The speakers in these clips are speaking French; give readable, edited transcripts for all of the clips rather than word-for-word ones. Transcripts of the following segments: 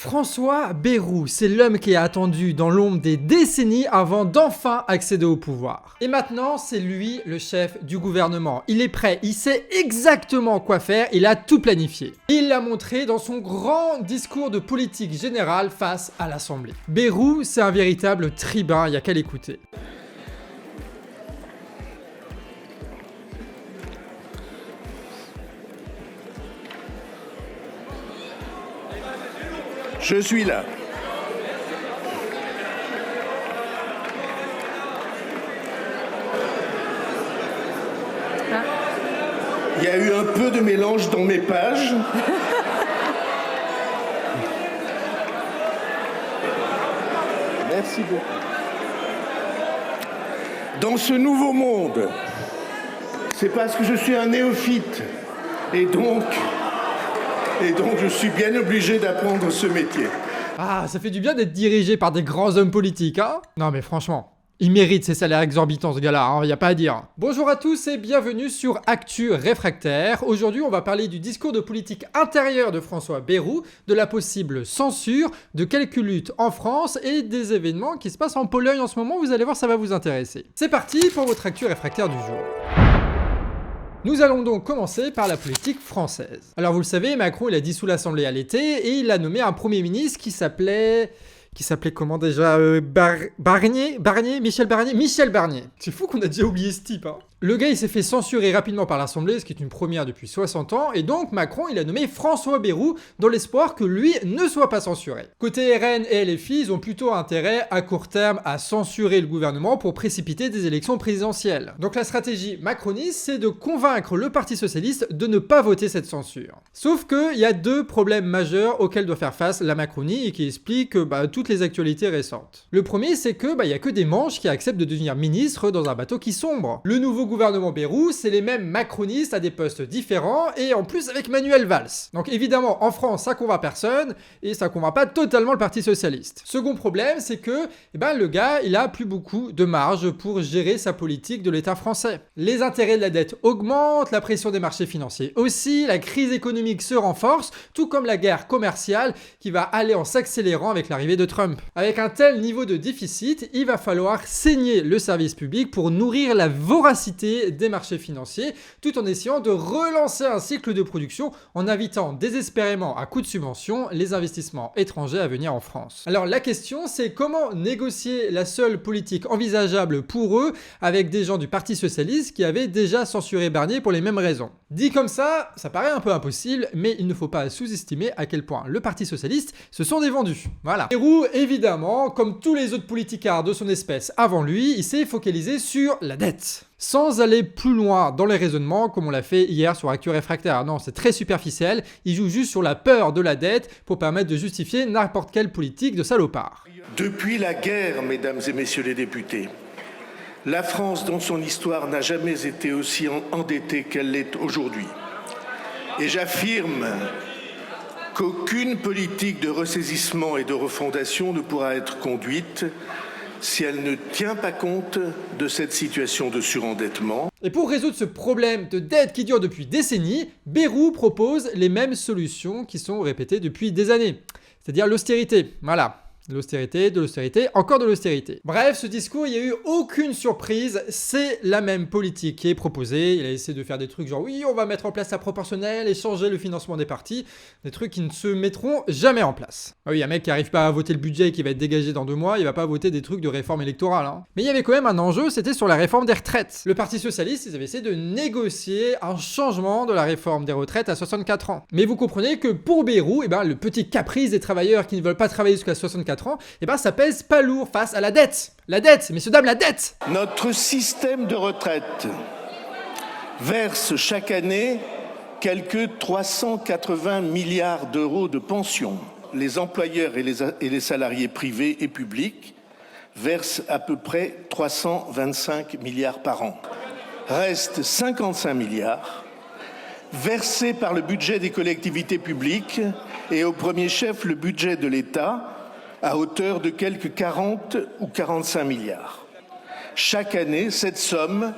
François Bayrou, c'est l'homme qui est attendu dans l'ombre des décennies avant d'enfin accéder au pouvoir. Et maintenant, c'est lui le chef du gouvernement. Il est prêt, il sait exactement quoi faire, il a tout planifié. Il l'a montré dans son grand discours de politique générale face à l'Assemblée. Bayrou, c'est un véritable tribun, il n'y a qu'à l'écouter. Je suis là. Il y a eu un peu de mélange dans mes pages. Merci beaucoup. Dans ce nouveau monde, c'est parce que je suis un néophyte et donc je suis bien obligé d'apprendre ce métier. Ah, ça fait du bien d'être dirigé par des grands hommes politiques, hein? Non mais franchement, il mérite ses salaires exorbitants ce gars-là, hein, y a pas à dire. Bonjour à tous et bienvenue sur Actu Réfractaire. Aujourd'hui, on va parler du discours de politique intérieure de François Bayrou, de la possible censure, de quelques luttes en France et des événements qui se passent en Pologne en ce moment. Vous allez voir, ça va vous intéresser. C'est parti pour votre Actu Réfractaire du jour. Nous allons donc commencer par la politique française. Alors vous le savez, Macron il a dissous l'Assemblée à l'été et il a nommé un Premier ministre qui s'appelait comment déjà Michel Barnier. C'est fou qu'on a déjà oublié ce type, hein. Le gars il s'est fait censurer rapidement par l'Assemblée, ce qui est une première depuis 60 ans, et donc Macron il a nommé François Bayrou dans l'espoir que lui ne soit pas censuré. Côté RN et LFI, ils ont plutôt intérêt à court terme à censurer le gouvernement pour précipiter des élections présidentielles. Donc la stratégie macroniste, c'est de convaincre le Parti Socialiste de ne pas voter cette censure. Sauf qu'il y a deux problèmes majeurs auxquels doit faire face la Macronie et qui expliquent toutes les actualités récentes. Le premier, c'est que y a que des manches qui acceptent de devenir ministre dans un bateau qui sombre. Le nouveau gouvernement Bayrou, c'est les mêmes macronistes à des postes différents et en plus avec Manuel Valls. Donc évidemment, en France, ça convainc personne et ça convainc pas totalement le Parti Socialiste. Second problème, c'est que le gars, il a plus beaucoup de marge pour gérer sa politique de l'État français. Les intérêts de la dette augmentent, la pression des marchés financiers aussi, la crise économique se renforce, tout comme la guerre commerciale qui va aller en s'accélérant avec l'arrivée de Trump. Avec un tel niveau de déficit, il va falloir saigner le service public pour nourrir la voracité des marchés financiers, tout en essayant de relancer un cycle de production en invitant désespérément à coup de subventions les investissements étrangers à venir en France. Alors la question, c'est comment négocier la seule politique envisageable pour eux avec des gens du Parti Socialiste qui avaient déjà censuré Barnier pour les mêmes raisons. Dit comme ça paraît un peu impossible, mais il ne faut pas sous-estimer à quel point le Parti Socialiste se sont des vendus. Voilà. Bayrou, évidemment, comme tous les autres politicards de son espèce avant lui, il s'est focalisé sur la dette. Sans aller plus loin dans les raisonnements, comme on l'a fait hier sur Actu Réfractaire. Non, c'est très superficiel. Il joue juste sur la peur de la dette pour permettre de justifier n'importe quelle politique de salopard. Depuis la guerre, mesdames et messieurs les députés, la France, dans son histoire, n'a jamais été aussi endettée qu'elle l'est aujourd'hui. Et j'affirme qu'aucune politique de ressaisissement et de refondation ne pourra être conduite si elle ne tient pas compte de cette situation de surendettement. Et pour résoudre ce problème de dette qui dure depuis décennies, Bayrou propose les mêmes solutions qui sont répétées depuis des années. C'est-à-dire l'austérité. Voilà. L'austérité, de l'austérité, encore de l'austérité. Bref, ce discours, il n'y a eu aucune surprise, c'est la même politique qui est proposée. Il a essayé de faire des trucs genre oui, on va mettre en place la proportionnelle et changer le financement des partis, des trucs qui ne se mettront jamais en place. Ah oui, un mec qui n'arrive pas à voter le budget et qui va être dégagé dans 2 mois, il va pas voter des trucs de réforme électorale, hein. Mais il y avait quand même un enjeu, c'était sur la réforme des retraites. Le Parti Socialiste, ils avaient essayé de négocier un changement de la réforme des retraites à 64 ans. Mais vous comprenez que pour Bayrou, le petit caprice des travailleurs qui ne veulent pas travailler jusqu'à 64 ans, ça pèse pas lourd face à la dette. La dette, messieurs, dames, la dette. Notre système de retraite verse chaque année quelques 380 milliards d'euros de pensions. Les employeurs et les salariés privés et publics versent à peu près 325 milliards par an. Restent 55 milliards versés par le budget des collectivités publiques et au premier chef le budget de l'État, à hauteur de quelques 40 ou 45 milliards. Chaque année, cette somme,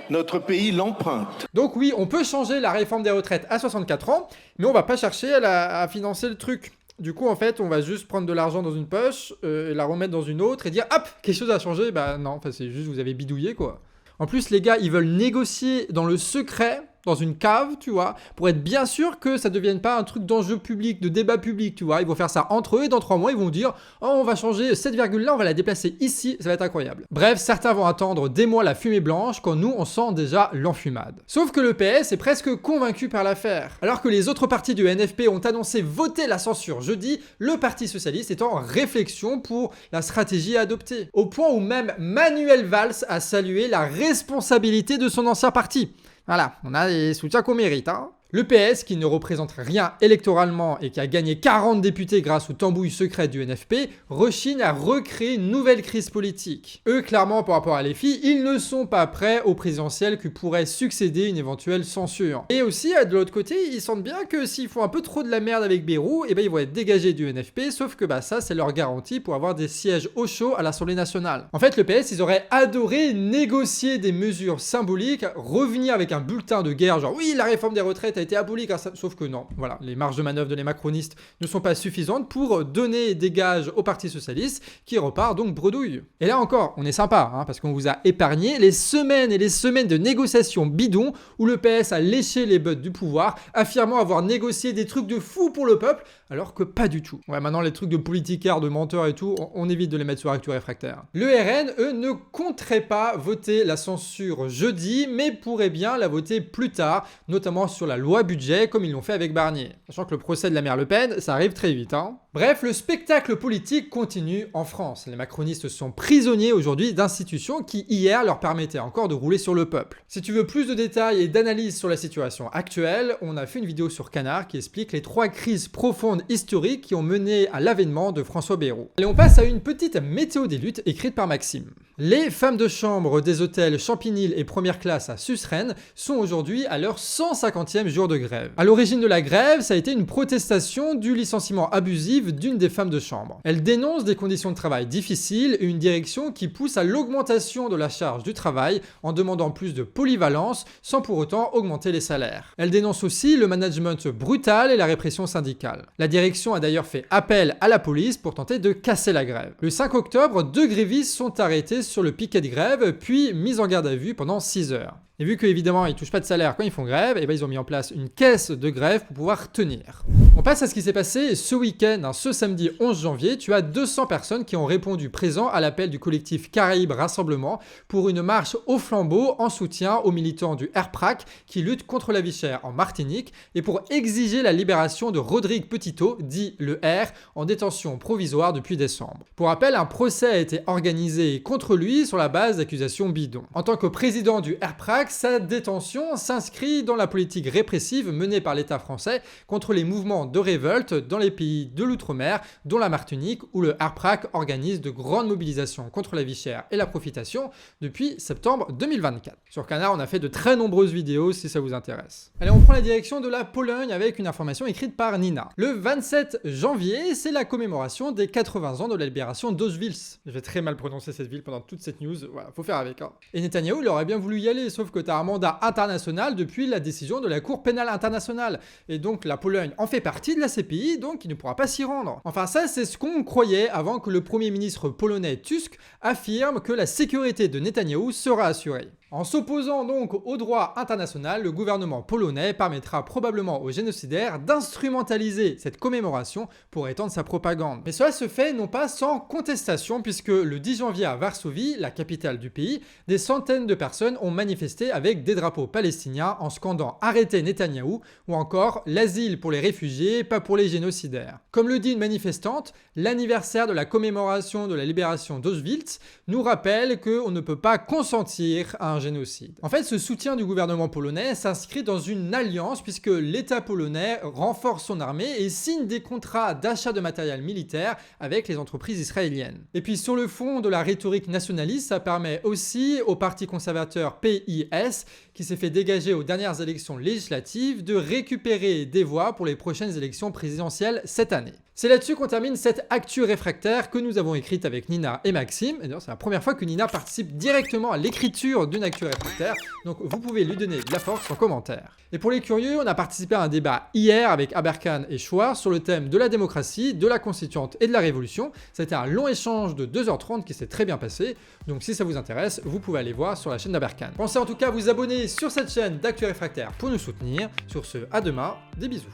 notre pays l'emprunte. Donc oui, on peut changer la réforme des retraites à 64 ans, mais on va pas chercher à financer le truc. Du coup, en fait, on va juste prendre de l'argent dans une poche, la remettre dans une autre et dire hop, quelque chose a changé. Bah non, enfin, c'est juste vous avez bidouillé quoi. En plus, les gars, ils veulent négocier dans le secret, dans une cave, tu vois, pour être bien sûr que ça ne devienne pas un truc d'enjeu public, de débat public, tu vois. Ils vont faire ça entre eux et dans 3 mois, ils vont dire « Oh, on va changer cette virgule-là, on va la déplacer ici, ça va être incroyable. » Bref, certains vont attendre des mois la fumée blanche quand nous, on sent déjà l'enfumade. Sauf que le PS est presque convaincu par l'affaire. Alors que les autres partis du NFP ont annoncé voter la censure jeudi, le Parti Socialiste est en réflexion pour la stratégie à adopter. Au point où même Manuel Valls a salué la responsabilité de son ancien parti. Voilà, on a les soutiens qu'on mérite, hein. Le PS, qui ne représente rien électoralement et qui a gagné 40 députés grâce aux tambouilles secrètes du NFP, rechigne à recréer une nouvelle crise politique. Eux, clairement, par rapport à les filles, ils ne sont pas prêts au présidentiel que pourrait succéder une éventuelle censure. Et aussi, de l'autre côté, ils sentent bien que s'ils font un peu trop de la merde avec Bayrou, et ben ils vont être dégagés du NFP, sauf que ça, c'est leur garantie pour avoir des sièges au chaud à l'Assemblée nationale. En fait, le PS, ils auraient adoré négocier des mesures symboliques, revenir avec un bulletin de guerre, genre oui, la réforme des retraites a été abolie, sauf que non, voilà, les marges de manœuvre de les macronistes ne sont pas suffisantes pour donner des gages au Parti Socialiste qui repart donc bredouille. Et là encore, on est sympa, hein, parce qu'on vous a épargné les semaines et les semaines de négociations bidons où le PS a léché les bottes du pouvoir, affirmant avoir négocié des trucs de fou pour le peuple, alors que pas du tout. Ouais, maintenant les trucs de politicards, de menteurs et tout, on évite de les mettre sur actu réfractaire. Le RN, eux, ne compteraient pas voter la censure jeudi, mais pourraient bien la voter plus tard, notamment sur la loi budget, comme ils l'ont fait avec Barnier. Sachant que le procès de la mère Le Pen, ça arrive très vite, hein. Bref, le spectacle politique continue en France. Les macronistes sont prisonniers aujourd'hui d'institutions qui, hier, leur permettaient encore de rouler sur le peuple. Si tu veux plus de détails et d'analyses sur la situation actuelle, on a fait une vidéo sur Canard qui explique les 3 crises profondes historiques qui ont mené à l'avènement de François Bayrou. Allez, on passe à une petite météo des luttes écrite par Maxime. Les femmes de chambre des hôtels Champigny et Première Classe à Susren sont aujourd'hui à leur 150e jour de grève. À l'origine de la grève, ça a été une protestation du licenciement abusif d'une des femmes de chambre. Elle dénonce des conditions de travail difficiles et une direction qui pousse à l'augmentation de la charge du travail en demandant plus de polyvalence sans pour autant augmenter les salaires. Elle dénonce aussi le management brutal et la répression syndicale. La direction a d'ailleurs fait appel à la police pour tenter de casser la grève. Le 5 octobre, 2 grévistes sont arrêtés sur le piquet de grève puis mis en garde à vue pendant 6 heures. Et vu qu'évidemment ils touchent pas de salaire quand ils font grève, et ben ils ont mis en place une caisse de grève pour pouvoir tenir. On passe à ce qui s'est passé ce week-end, hein, ce samedi 11 janvier, tu as 200 personnes qui ont répondu présent à l'appel du collectif Caraïbes Rassemblement pour une marche au flambeau en soutien aux militants du RPRAC qui luttent contre la vie chère en Martinique et pour exiger la libération de Rodrigue Petitot, dit le R, en détention provisoire depuis décembre. Pour rappel, un procès a été organisé contre lui sur la base d'accusations bidons. En tant que président du RPRAC, sa détention s'inscrit dans la politique répressive menée par l'État français contre les mouvements de révolte dans les pays de l'outre-mer, dont la Martinique, où le RPRAC organise de grandes mobilisations contre la vie chère et la profitation depuis septembre 2024. Sur Canard, on a fait de très nombreuses vidéos si ça vous intéresse. Allez, on prend la direction de la Pologne avec une information écrite par Nina. Le 27 janvier, c'est la commémoration des 80 ans de la libération d'Auschwitz. Je vais très mal prononcer cette ville pendant toute cette news, voilà, faut faire avec, hein. Et Netanyahou, il aurait bien voulu y aller, sauf que tu as un mandat international depuis la décision de la Cour pénale internationale. Et donc la Pologne en fait partie de la CPI, donc il ne pourra pas s'y rendre. Enfin ça, c'est ce qu'on croyait avant que le Premier ministre polonais Tusk affirme que la sécurité de Netanyahou sera assurée. En s'opposant donc au droit international, le gouvernement polonais permettra probablement aux génocidaires d'instrumentaliser cette commémoration pour étendre sa propagande. Mais cela se fait non pas sans contestation, puisque le 10 janvier à Varsovie, la capitale du pays, des centaines de personnes ont manifesté avec des drapeaux palestiniens en scandant « Arrêtez Netanyahou » ou encore « L'asile pour les réfugiés, pas pour les génocidaires ». Comme le dit une manifestante, l'anniversaire de la commémoration de la libération d'Auschwitz nous rappelle qu'on ne peut pas consentir à un génocide. En fait, ce soutien du gouvernement polonais s'inscrit dans une alliance puisque l'État polonais renforce son armée et signe des contrats d'achat de matériel militaire avec les entreprises israéliennes. Et puis sur le fond de la rhétorique nationaliste, ça permet aussi au parti conservateur PIS, qui s'est fait dégager aux dernières élections législatives, de récupérer des voix pour les prochaines élections présidentielles cette année. C'est là-dessus qu'on termine cette actu réfractaire que nous avons écrite avec Nina et Maxime. Et d'ailleurs, c'est la première fois que Nina participe directement à l'écriture d'une actu réfractaire, donc vous pouvez lui donner de la force en commentaire. Et pour les curieux, on a participé à un débat hier avec Aberkan et Chouard sur le thème de la démocratie, de la constituante et de la révolution. Ça a été un long échange de 2h30 qui s'est très bien passé, donc si ça vous intéresse, vous pouvez aller voir sur la chaîne d'Aberkan. Pensez en tout cas à vous abonner sur cette chaîne d'actu réfractaire pour nous soutenir. Sur ce, à demain, des bisous.